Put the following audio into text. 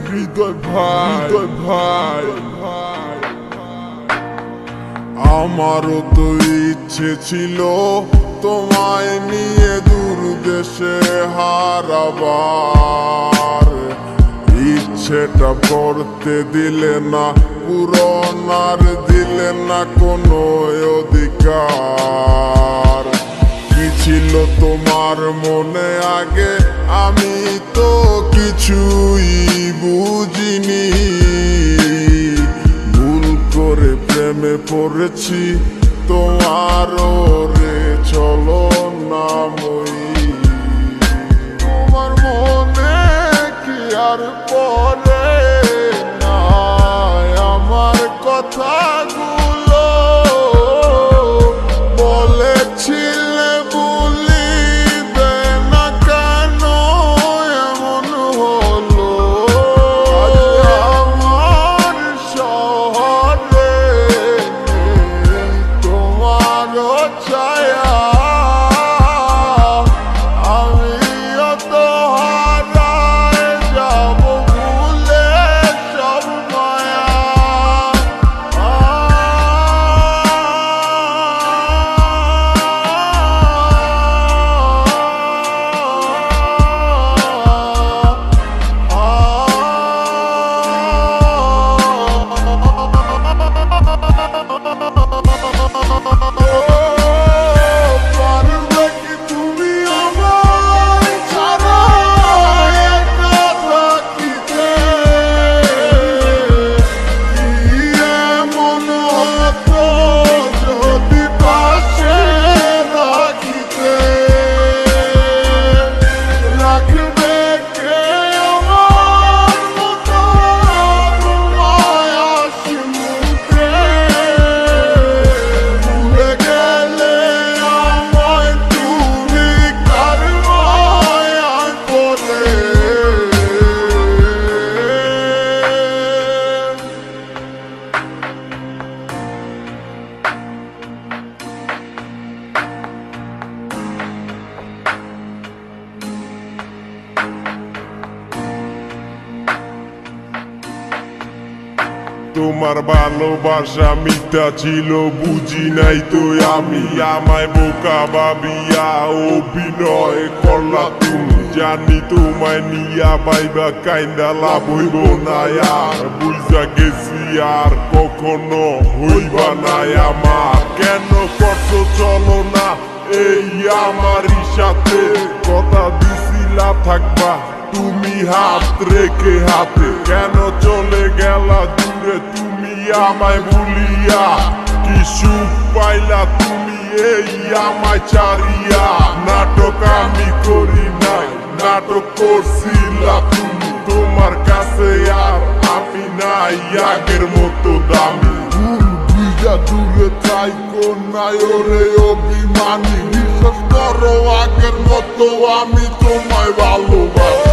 হৃদয় ভাই আমারও তো ইচ্ছে ছিল তোমায় নিয়ে দূর দেশে হারাবার, ইচ্ছেটা করতে দিলে না পূরণ, আর দিলে না কোনো অধিকার। কি ছিল তোমার মনে আগে, আমি তো কিছুই বুঝিনি। ভুল করে প্রেমে পড়েছি তোমার রে চলো না মই। তোমার মনে কি আর পড়ে না আমার কথাগুলো? বলেছিলে বলিবে না, কেন এমন হলো? আমার শহরে তোমার ছায়া, আমিও তো হারায় যাব ভুলে সব মায়া। তোমার ভালোবাসা মিথ্যা ছিল, বুঝি নাই তো আমি। আমায় বোকা ভাবিয়া অভিনয় করলা তুমি। জানি তোমায় নিয়া বাইবা কাইন্দা লাভ হইব না আর, বুঝা গেছি আর কখনো হইবা না আমার। কেন করছো চলো না এই আমারই সাথে? কথা দিছিলা থাকবা তুমি হাত রেখে হাতে, কেন চলে গেলা দূরে তুমি আমায় ভুলিয়া? কি সুখ পাইলা তুমি এই আমায় ছাড়িয়া? নাটক আমি করি নাই, নাটক করছিলা তুমি। তোমার কাছে আর আমি নাই আগের মতো দামি। বুঝা দূরে থাইকো নাই ওরে অভিমানী, বিশ্বাস করো আগের মতো আমি তোমায় ভালোবাসি।